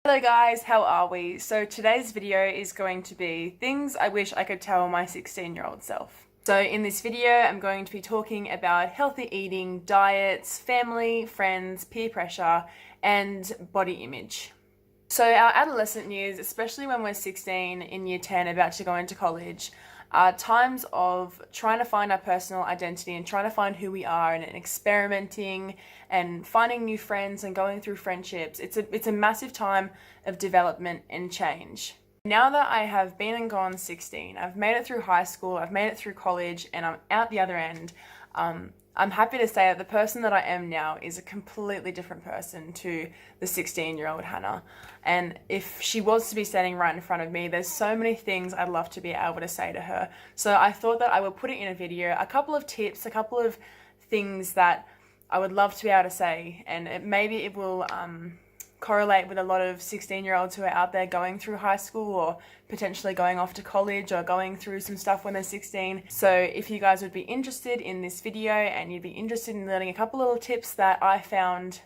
Hello guys, how are we? So today's video is going to be things I wish I could tell my 16-year-old self. So in this video, I'm going to be talking about healthy eating, diets, family, friends, peer pressure, and body image. So our adolescent years, especially when we're 16 in year 10 about to go into college, are times of trying to find our personal identity and trying to find who we are and experimenting and finding new friends and going through friendships. It's a massive time of development and change. Now that I have been and gone 16, I've made it through high school, I've made it through college, and I'm out the other end. I'm happy to say that the person that I am now is a completely different person to the 16-year-old Hannah. And if she was to be standing right in front of me, there's so many things I'd love to be able to say to her. So I thought that I would put it in a video, a couple of tips, a couple of things that I would love to be able to say, and maybe it will correlate with a lot of 16-year-olds who are out there going through high school or potentially going off to college or going through some stuff when they're 16. So if you guys would be interested in this video and you'd be interested in learning a couple little tips that I found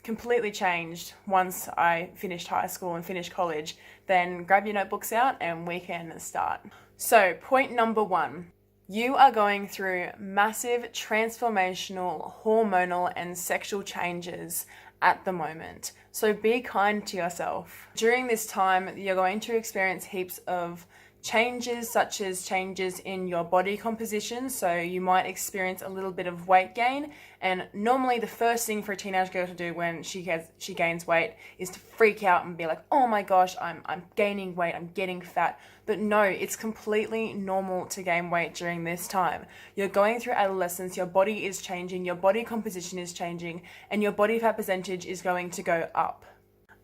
completely changed once I finished high school and finished college, then grab your notebooks out and we can start. So point number 1. You are going through massive transformational, hormonal and sexual changes at the moment. So be kind to yourself. During this time, you're going to experience heaps of changes, such as changes in your body composition. So you might experience a little bit of weight gain. And normally the first thing for a teenage girl to do when she gains weight is to freak out and be like, oh my gosh, I'm gaining weight, I'm getting fat. But no, it's completely normal to gain weight during this time. You're going through adolescence, your body is changing, your body composition is changing, and your body fat percentage is going to go up.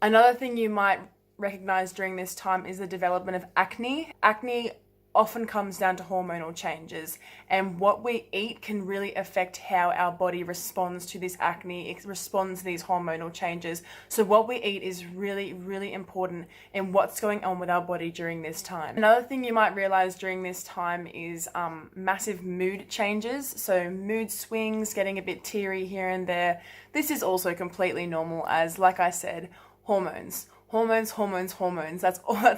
Another thing you might recognize during this time is the development of acne. Acne often comes down to hormonal changes, and what we eat can really affect how our body responds to this acne. It responds to these hormonal changes. So what we eat is really, really important in what's going on with our body during this time. Another thing you might realize during this time is massive mood changes. So mood swings, getting a bit teary here and there. This is also completely normal, as like I said, hormones. That's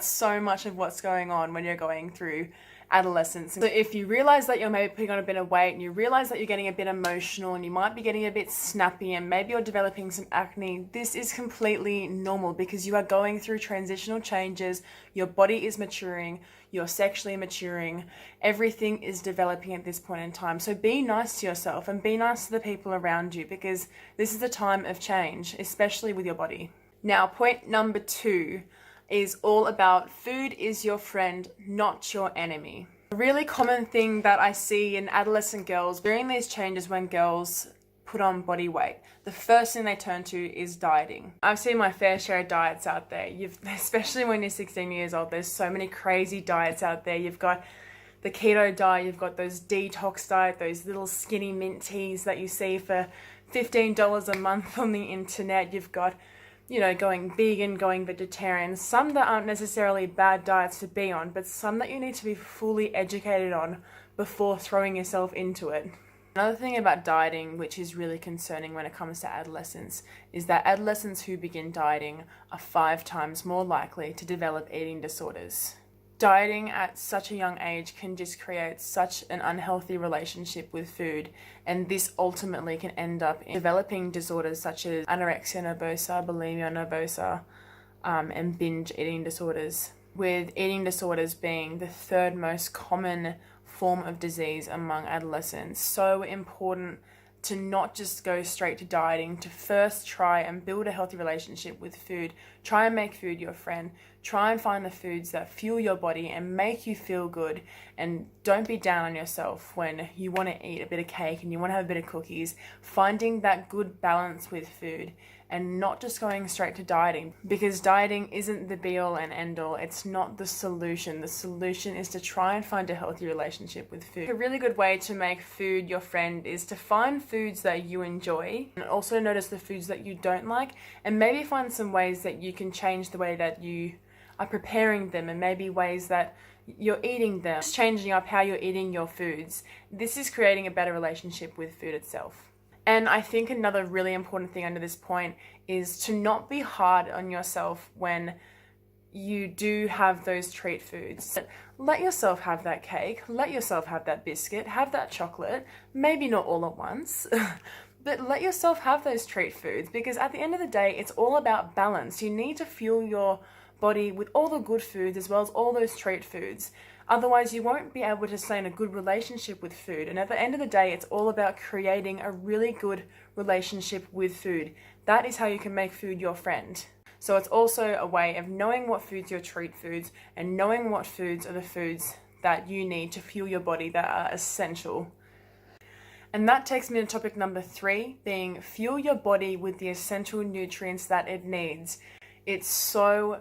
so much of what's going on when you're going through adolescence. So if you realize that you're maybe putting on a bit of weight and you realize that you're getting a bit emotional and you might be getting a bit snappy and maybe you're developing some acne, this is completely normal because you are going through transitional changes. Your body is maturing, you're sexually maturing, everything is developing at this point in time. So be nice to yourself and be nice to the people around you because this is a time of change, especially with your body. Now, point number 2 is all about food is your friend, not your enemy. A really common thing that I see in adolescent girls during these changes when girls put on body weight, the first thing they turn to is dieting. I've seen my fair share of diets out there. Especially when you're 16 years old, there's so many crazy diets out there. You've got the keto diet, you've got those detox diet, those little skinny mint teas that you see for $15 a month on the internet. You've got going vegan, going vegetarian, some that aren't necessarily bad diets to be on, but some that you need to be fully educated on before throwing yourself into it. Another thing about dieting, which is really concerning when it comes to adolescence, is that adolescents who begin dieting are 5 times more likely to develop eating disorders. Dieting at such a young age can just create such an unhealthy relationship with food, and this ultimately can end up in developing disorders such as anorexia nervosa, bulimia nervosa, and binge eating disorders, with eating disorders being the 3rd most common form of disease among adolescents. So important to not just go straight to dieting, to first try and build a healthy relationship with food. Try and make food your friend. Try and find the foods that fuel your body and make you feel good. And don't be down on yourself when you want to eat a bit of cake and you want to have a bit of cookies. Finding that good balance with food and not just going straight to dieting, because dieting isn't the be all and end all. It's not the solution. The solution is to try and find a healthy relationship with food. A really good way to make food your friend is to find foods that you enjoy and also notice the foods that you don't like, and maybe find some ways that you can change the way that you are preparing them and maybe ways that you're eating them. Just changing up how you're eating your foods. This is creating a better relationship with food itself. And I think another really important thing under this point is to not be hard on yourself when you do have those treat foods. Let yourself have that cake, let yourself have that biscuit, have that chocolate, maybe not all at once, but let yourself have those treat foods, because at the end of the day, it's all about balance. You need to fuel your body with all the good foods as well as all those treat foods. Otherwise, you won't be able to stay in a good relationship with food. And at the end of the day, it's all about creating a really good relationship with food. That is how you can make food your friend. So it's also a way of knowing what foods are your treat foods and knowing what foods are the foods that you need to fuel your body that are essential. And that takes me to topic number 3, being fuel your body with the essential nutrients that it needs. It's so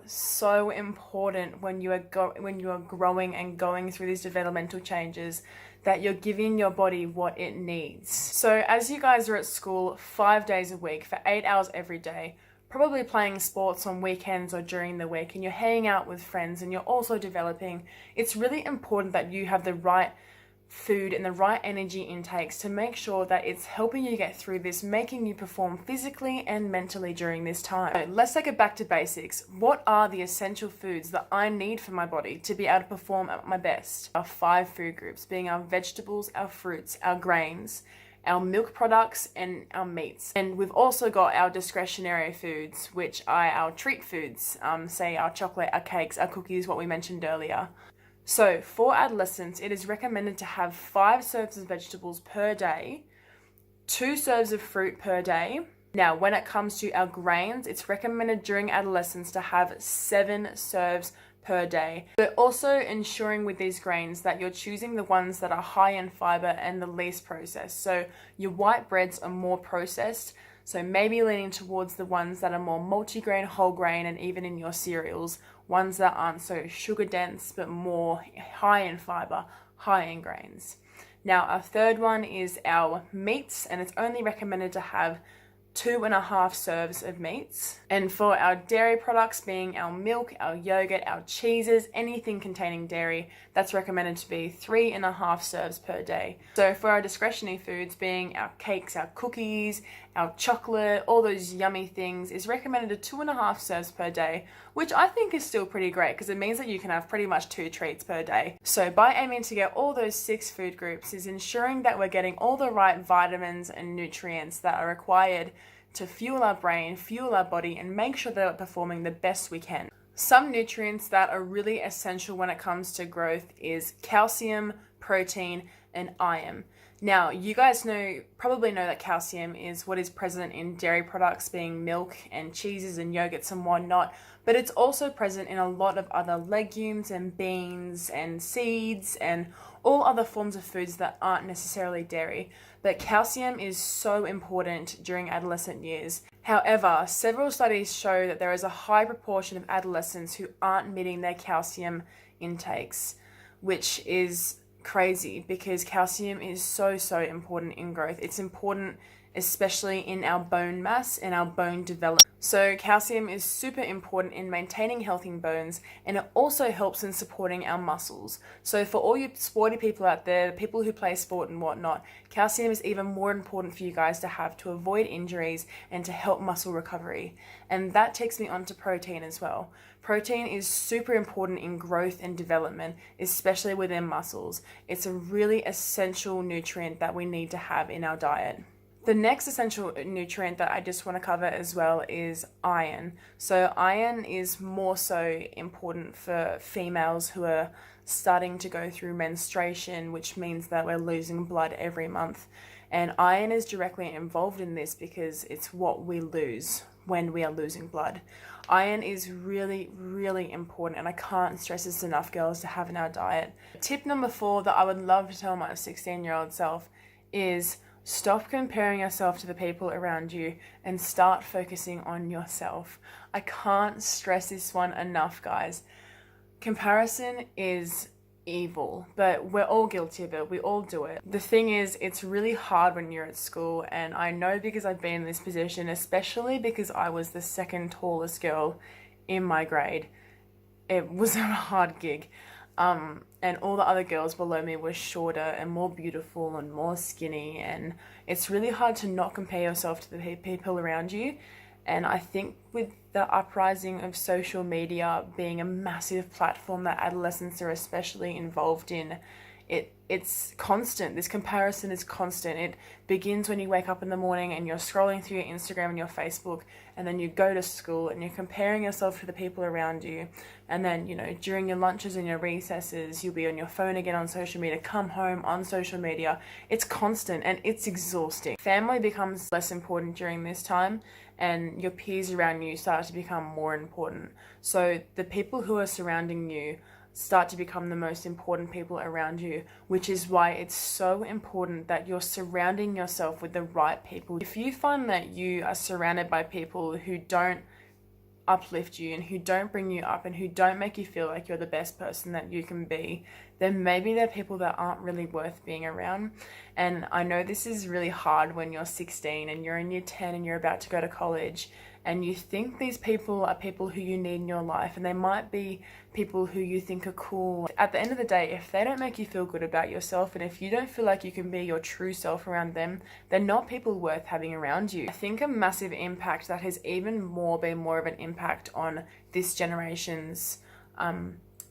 important when you are growing and going through these developmental changes that you're giving your body what it needs. So as you guys are at school 5 days a week for 8 hours every day, probably playing sports on weekends or during the week, and you're hanging out with friends and you're also developing, it's really important that you have the right food and the right energy intakes to make sure that it's helping you get through this, making you perform physically and mentally during this time. So let's take it back to basics. What are the essential foods that I need for my body to be able to perform at my best? Our 5 food groups being our vegetables, our fruits, our grains, our milk products, and our meats. And we've also got our discretionary foods, which are our treat foods, say our chocolate, our cakes, our cookies, what we mentioned earlier. So for adolescents, it is recommended to have 5 serves of vegetables per day, 2 serves of fruit per day. Now, when it comes to our grains, it's recommended during adolescence to have 7 serves per day. But also ensuring with these grains that you're choosing the ones that are high in fiber and the least processed. So your white breads are more processed, so maybe leaning towards the ones that are more multigrain, whole grain, and even in your cereals, ones that aren't so sugar dense but more high in fiber, high in grains. Now, our third one is our meats, and it's only recommended to have 2.5 serves of meats. And for our dairy products, being our milk, our yogurt, our cheeses, anything containing dairy, that's recommended to be 3.5 serves per day. So for our discretionary foods, being our cakes, our cookies, our chocolate, all those yummy things, is recommended to 2.5 serves per day, which I think is still pretty great because it means that you can have pretty much 2 treats per day. So by aiming to get all those 6 food groups is ensuring that we're getting all the right vitamins and nutrients that are required to fuel our brain, fuel our body, and make sure that we're performing the best we can. Some nutrients that are really essential when it comes to growth is calcium, protein, and iron. Now, you guys probably know that calcium is what is present in dairy products, being milk and cheeses and yogurts and whatnot, but it's also present in a lot of other legumes and beans and seeds and all other forms of foods that aren't necessarily dairy. But calcium is so important during adolescent years. However, several studies show that there is a high proportion of adolescents who aren't meeting their calcium intakes, which is crazy because calcium is so important in growth. It's important especially in our bone mass and our bone development. So calcium is super important in maintaining healthy bones, and it also helps in supporting our muscles. So for all you sporty people out there, the people who play sport and whatnot, calcium is even more important for you guys to have to avoid injuries and to help muscle recovery. And that takes me on to protein as well. Protein is super important in growth and development, especially within muscles. It's a really essential nutrient that we need to have in our diet. The next essential nutrient that I just want to cover as well is iron. So iron is more so important for females who are starting to go through menstruation, which means that we're losing blood every month. And iron is directly involved in this because it's what we lose when we are losing blood. Iron is really important, and I can't stress this enough, girls, to have in our diet. Tip number 4 that I would love to tell my 16-year-old self is stop comparing yourself to the people around you and start focusing on yourself. I can't stress this one enough, guys. Comparison is evil, but we're all guilty of it. We all do it. The thing is, it's really hard when you're at school, and I know because I've been in this position, especially because I was the second tallest girl in my grade. It was a hard gig. And all the other girls below me were shorter and more beautiful and more skinny, and it's really hard to not compare yourself to the people around you. And I think with the uprising of social media being a massive platform that adolescents are especially involved in, it's constant. This comparison is constant. It begins when you wake up in the morning and you're scrolling through your Instagram and your Facebook, and then you go to school and you're comparing yourself to the people around you. And then, during your lunches and your recesses, you'll be on your phone again on social media, come home on social media. It's constant and it's exhausting. Family becomes less important during this time, and your peers around you start to become more important. So the people who are surrounding you start to become the most important people around you, which is why it's so important that you're surrounding yourself with the right people. If you find that you are surrounded by people who don't uplift you and who don't bring you up and who don't make you feel like you're the best person that you can be, then maybe they're people that aren't really worth being around. And I know this is really hard when you're 16 and you're in year 10 and you're about to go to college, and you think these people are people who you need in your life, and they might be people who you think are cool. At the end of the day, if they don't make you feel good about yourself, and if you don't feel like you can be your true self around them, they're not people worth having around you. I think a massive impact that has even been more of an impact on this generation's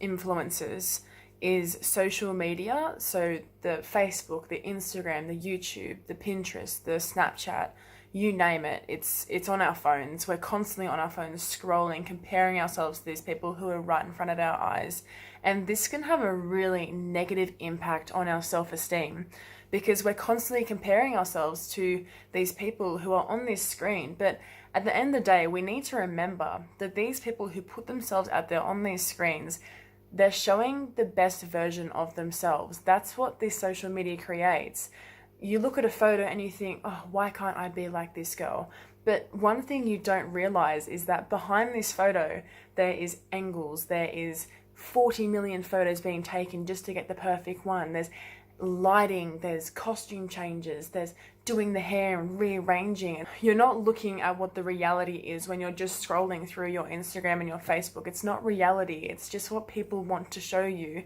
influences is social media. So the Facebook, the Instagram, the YouTube, the Pinterest, the Snapchat, you name it, it's on our phones. We're constantly on our phones scrolling, comparing ourselves to these people who are right in front of our eyes. And this can have a really negative impact on our self-esteem, because we're constantly comparing ourselves to these people who are on this screen. But at the end of the day, we need to remember that these people who put themselves out there on these screens, they're showing the best version of themselves. That's what this social media creates. You look at a photo and you think, oh, why can't I be like this girl? But one thing you don't realize is that behind this photo, there is angles, there is 40 million photos being taken just to get the perfect one. There's lighting, there's costume changes, there's doing the hair and rearranging. You're not looking at what the reality is when you're just scrolling through your Instagram and your Facebook. It's not reality, it's just what people want to show you.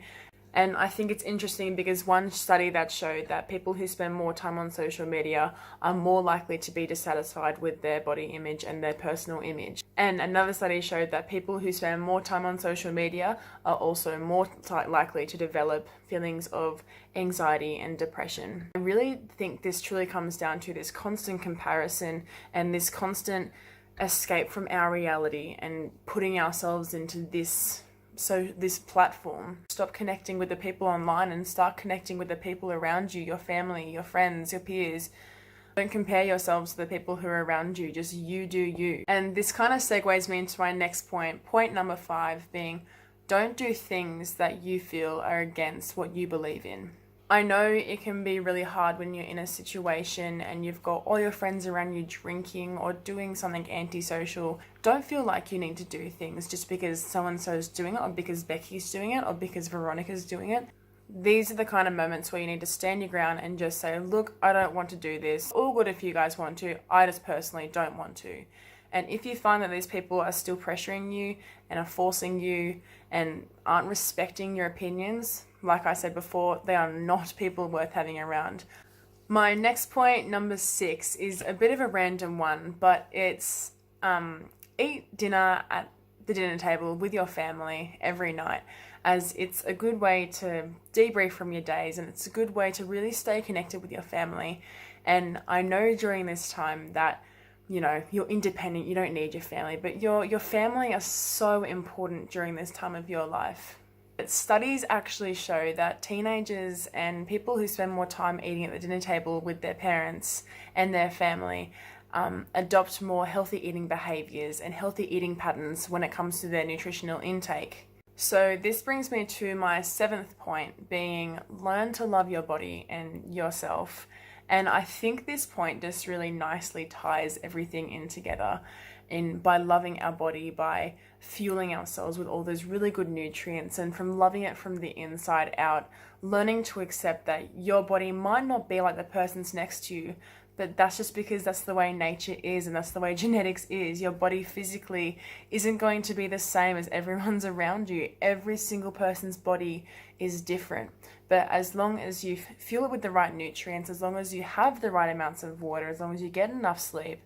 And I think it's interesting because one study that showed that people who spend more time on social media are more likely to be dissatisfied with their body image and their personal image. And another study showed that people who spend more time on social media are also more likely to develop feelings of anxiety and depression. I really think this truly comes down to this constant comparison and this constant escape from our reality and putting ourselves into this platform. Stop connecting with the people online and start connecting with the people around you, your family, your friends, your peers. Don't compare yourselves to the people who are around you, just you do you. And this kind of segues me into my next point number 5, being don't do things that you feel are against what you believe in. I know it can be really hard when you're in a situation and you've got all your friends around you drinking or doing something antisocial. Don't feel like you need to do things just because so-and-so's doing it, or because Becky's doing it, or because Veronica's doing it. These are the kind of moments where you need to stand your ground and just say, look, I don't want to do this. All good if you guys want to. I just personally don't want to. And if you find that these people are still pressuring you and are forcing you and aren't respecting your opinions, like I said before, they are not people worth having around. My next point, number 6, is a bit of a random one, but it's eat dinner at the dinner table with your family every night, as it's a good way to debrief from your days and it's a good way to really stay connected with your family. And I know during this time that you're independent, you don't need your family, but your family are so important during this time of your life. But studies actually show that teenagers and people who spend more time eating at the dinner table with their parents and their family adopt more healthy eating behaviors and healthy eating patterns when it comes to their nutritional intake. So this brings me to my 7th point, being learn to love your body and yourself. And I think this point just really nicely ties everything in together by loving our body, by fueling ourselves with all those really good nutrients, and from loving it from the inside out, learning to accept that your body might not be like the person's next to you, but that's just because that's the way nature is and that's the way genetics is. Your body physically isn't going to be the same as everyone's around you. Every single person's body is different. But as long as you fuel it with the right nutrients, as long as you have the right amounts of water, as long as you get enough sleep,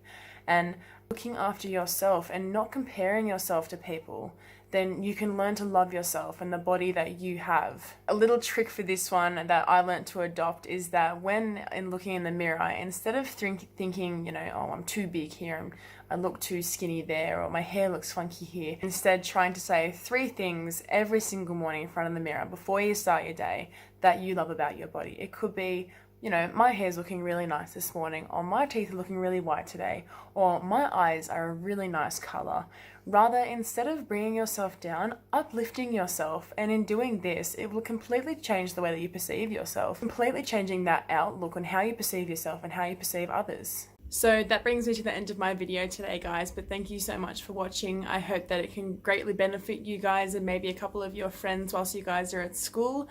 and looking after yourself and not comparing yourself to people, then you can learn to love yourself and the body that you have. A little trick for this one that I learned to adopt is that when in looking in the mirror, instead of thinking, oh, I'm too big here, I look too skinny there, or my hair looks funky here, instead trying to say 3 things every single morning in front of the mirror before you start your day that you love about your body. It could be, my hair's looking really nice this morning, or my teeth are looking really white today, or my eyes are a really nice color. Rather, instead of bringing yourself down, uplifting yourself, and in doing this, it will completely change the way that you perceive yourself, completely changing that outlook on how you perceive yourself and how you perceive others. So that brings me to the end of my video today, guys, but thank you so much for watching. I hope that it can greatly benefit you guys and maybe a couple of your friends whilst you guys are at school.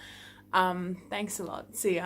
Thanks a lot. See ya.